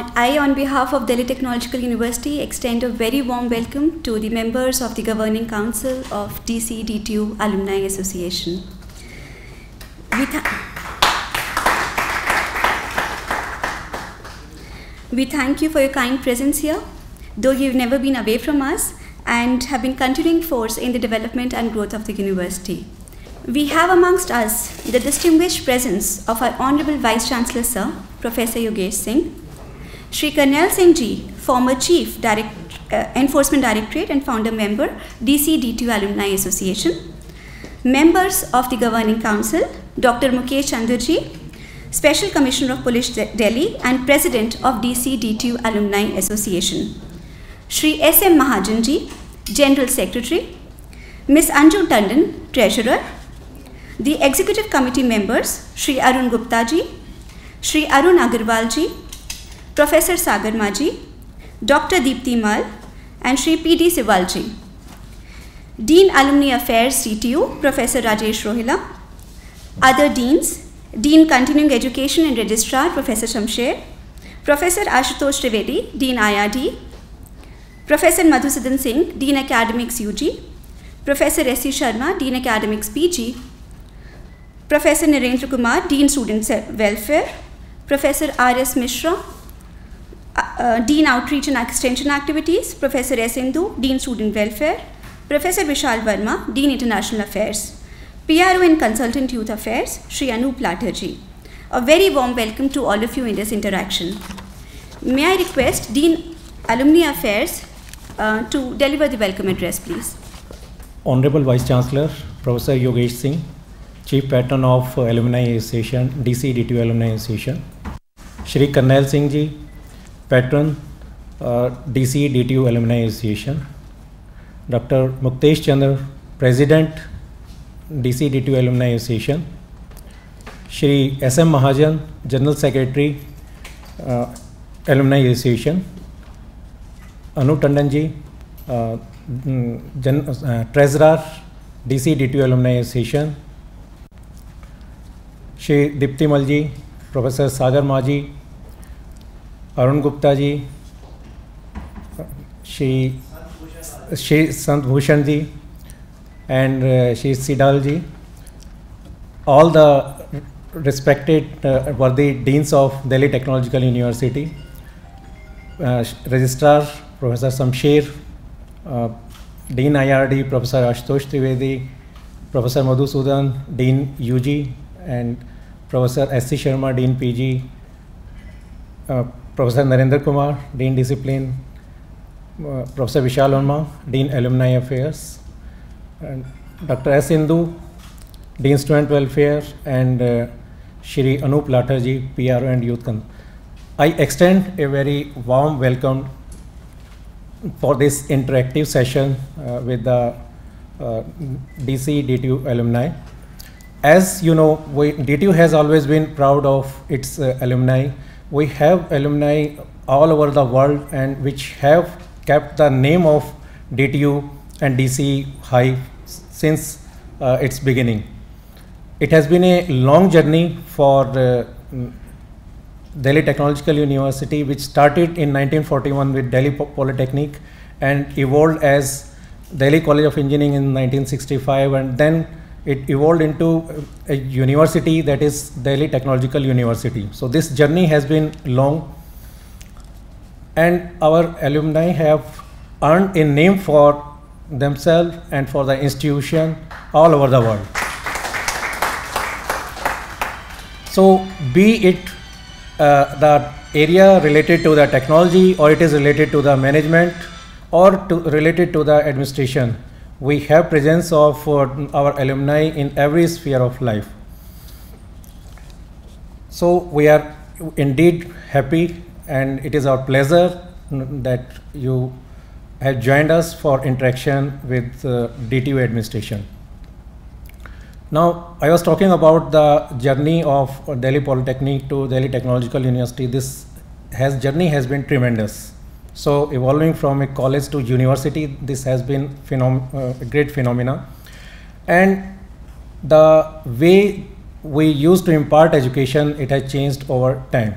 on behalf of Delhi Technological University, extend a very warm welcome to the members of the Governing Council of DC-DTU Alumni Association. We thank you for your kind presence here, though you've never been away from us and have been continuing force in the development and growth of the university. We have amongst us the distinguished presence of our Honorable Vice Chancellor Sir, Professor Yogesh Singh, Shri Karnail Singh Ji, former Chief Enforcement Directorate and founder member, DC-DTU Alumni Association, members of the Governing Council, Dr. Mukesh Chandra Ji, Special Commissioner of Police Delhi and President of DC-DTU Alumni Association, Shri S.M. Mahajan Ji, General Secretary, Ms. Anju Tandon, Treasurer, the Executive Committee members, Shri Arun Gupta Ji, Shri Arun Agarwal Ji, Professor Sagar Maji, Dr. Deepti Mal, and Shri P.D. Siwal Ji. Dean Alumni Affairs CTU, Professor Rajesh Rohila. Other Deans, Dean Continuing Education and Registrar, Professor Shamsher, Professor Ashutosh Trivedi, Dean IRD, Professor Madhusudan Singh, Dean Academics UG, Professor S.C. Sharma, Dean Academics PG, Professor Narendra Kumar, Dean Student Welfare, Professor R.S. Mishra, Dean Outreach and Extension Activities, Professor S. Indu, Dean Student Welfare, Professor Vishal Verma, Dean International Affairs, PRO and Consultant Youth Affairs, Shri Anup Lathar Ji. A very warm welcome to all of you in this interaction. May I request Dean Alumni Affairs to deliver the welcome address, please. Honorable Vice Chancellor, Professor Yogesh Singh, Chief Patron of Alumni Association, DC-DTU Alumni Association, Shri Karnail Singh Ji, Patron, DC-DTU Alumni Association, Dr. Mukesh Chandra, President, DC-DTU Alumni Association, Shri S.M. Mahajan, General Secretary, Alumni Association, Anu Tandon Ji, Treasurer, DC-DTU Alumni Association, Shri Deepti Mal Ji, Professor Sagar Maji, Arun Gupta Ji, Shri Sant Bhushan Ji, and Shri Sidal Ji, all the respected worthy Deans of Delhi Technological University, Registrar Professor Shamsher, Dean IRD Professor Ashutosh Trivedi, Professor Madhusudan, Dean UG, and Professor S.C. Sharma, Dean PG, Professor Narendra Kumar, Dean Discipline, Professor Vishal Verma, Dean Alumni Affairs, and Dr. S. Indu, Dean Student Welfare, and Shri Anup Lathar Ji, PRO and Youth. I extend a very warm welcome for this interactive session with the DC-DTU alumni. As you know, DTU has always been proud of its alumni. We have alumni all over the world and which have kept the name of DTU and DC high since its beginning. It has been a long journey for Delhi Technological University, which started in 1941 with Delhi Polytechnic and evolved as Delhi College of Engineering in 1965, and then it evolved into a university that is Delhi Technological University. So this journey has been long, and our alumni have earned a name for themselves and for the institution all over the world. So be it the area related to the technology, or it is related to the management, or related to the administration, we have presence of our alumni in every sphere of life. So we are indeed happy, and it is our pleasure that you have joined us for interaction with DTU administration. Now, I was talking about the journey of Delhi Polytechnic to Delhi Technological University. This journey has been tremendous. So evolving from a college to university, this has been a great phenomena. And the way we used to impart education, it has changed over time.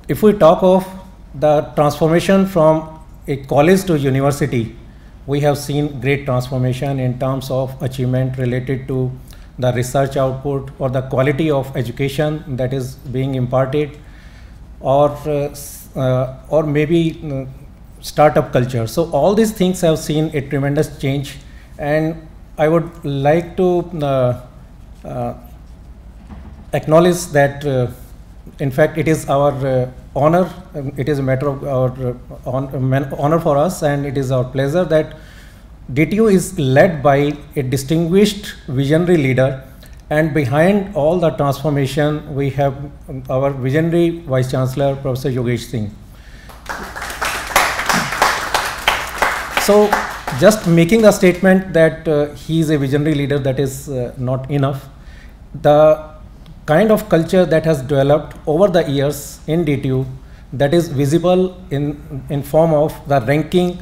if we talk of the transformation from a college to university, we have seen great transformation in terms of achievement related to the research output or the quality of education that is being imparted, or maybe startup culture. So all these things have seen a tremendous change, and I would like to acknowledge that in fact it is our honor, it is a matter of our honor for us, and it is our pleasure that DTU is led by a distinguished visionary leader, and behind all the transformation we have our visionary Vice Chancellor, Professor Yogesh Singh. So just making a statement that he is a visionary leader, that is not enough. The kind of culture that has developed over the years in DTU, that is visible in form of the ranking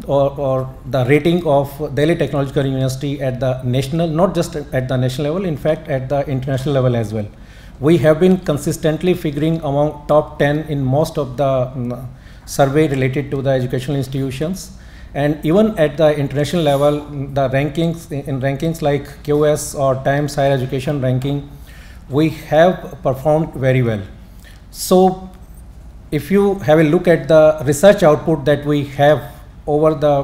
or the rating of Delhi Technological University at the national, not just at the national level, in fact at the international level as well. We have been consistently figuring among top 10 in most of the survey related to the educational institutions, and even at the international level, the rankings in rankings like QS or Times Higher Education ranking, we have performed very well. So if you have a look at the research output that we have over the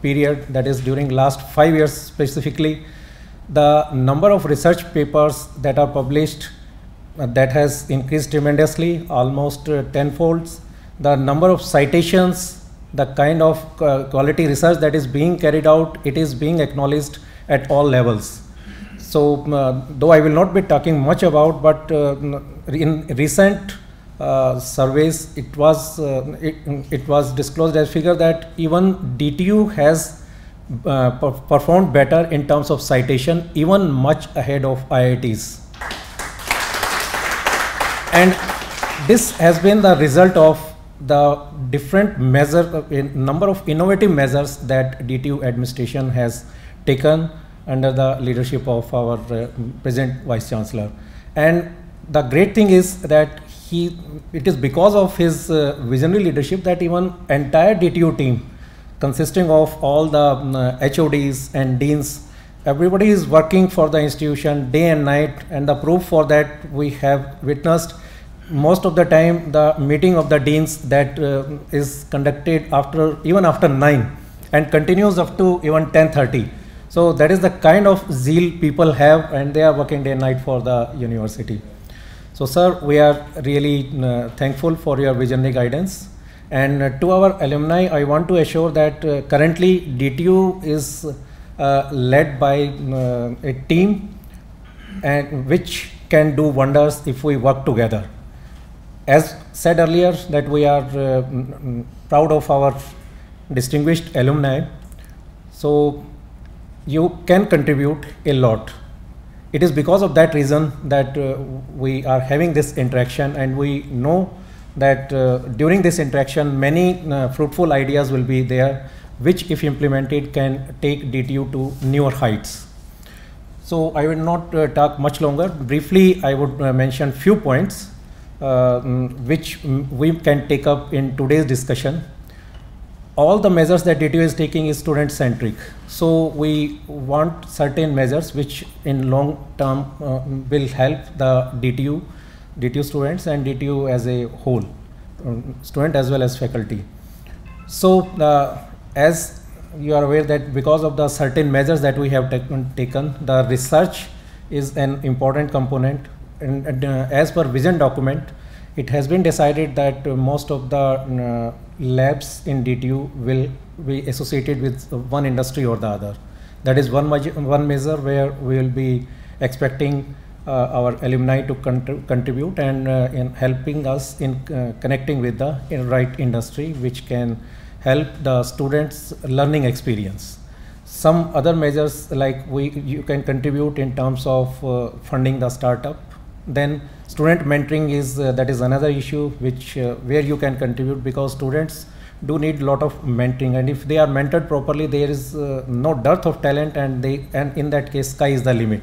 period, that is during last 5 years specifically, the number of research papers that are published that has increased tremendously, almost tenfolds. The number of citations, the kind of quality research that is being carried out, it is being acknowledged at all levels. So though I will not be talking much about, but in recent surveys, it was disclosed as figure that even DTU has performed better in terms of citation, even much ahead of IITs. And this has been the result of the different number of innovative measures that DTU administration has taken under the leadership of our present Vice Chancellor. And the great thing is that it is because of his visionary leadership that even entire DTU team, consisting of all the HODs and deans, everybody is working for the institution day and night, and the proof for that we have witnessed most of the time the meeting of the deans that is conducted even after 9 and continues up to even 10:30. So that is the kind of zeal people have, and they are working day and night for the university. So sir, we are really thankful for your visionary guidance. And to our alumni, I want to assure that currently DTU is led by a team which can do wonders if we work together. As said earlier, that we are proud of our distinguished alumni. So you can contribute a lot. It is because of that reason that we are having this interaction, and we know that during this interaction many fruitful ideas will be there, which if implemented can take DTU to newer heights. So I will not talk much longer. Briefly, I would mention few points which we can take up in today's discussion. All the measures that DTU is taking is student centric. So we want certain measures which in long term will help the DTU students and DTU as a whole, student as well as faculty. So as you are aware that because of the certain measures that we have taken, the research is an important component, and as per vision document, it has been decided that most of the labs in DTU will be associated with one industry or the other. That is one measure where we will be expecting our alumni to contribute and in helping us in connecting with the right industry, which can help the students' learning experience. Some other measures like you can contribute in terms of funding the startup. Then student mentoring is that is another issue which where you can contribute, because students do need a lot of mentoring, and if they are mentored properly, there is no dearth of talent, and in that case sky is the limit.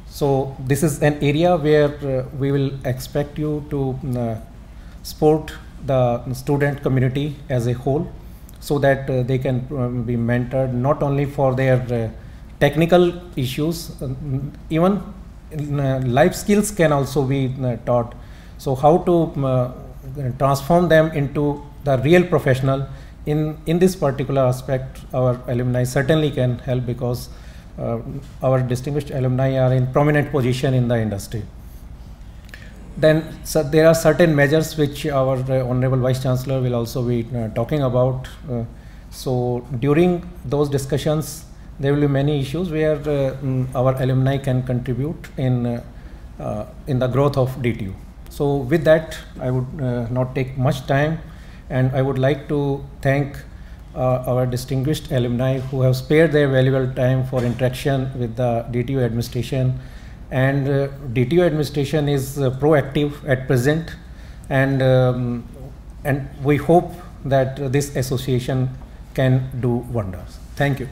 So this is an area where we will expect you to support the student community as a whole, so that they can be mentored not only for their technical issues, even life skills can also be taught. So how to transform them into the real professional in this particular aspect, our alumni certainly can help, because our distinguished alumni are in prominent position in the industry. Then so there are certain measures which our Honorable Vice Chancellor will also be talking about. So during those discussions, there will be many issues where our alumni can contribute in the growth of DTU. So with that, I would not take much time, and I would like to thank our distinguished alumni who have spared their valuable time for interaction with the DTU administration. And DTU administration is proactive at present, and we hope that this association can do wonders. Thank you.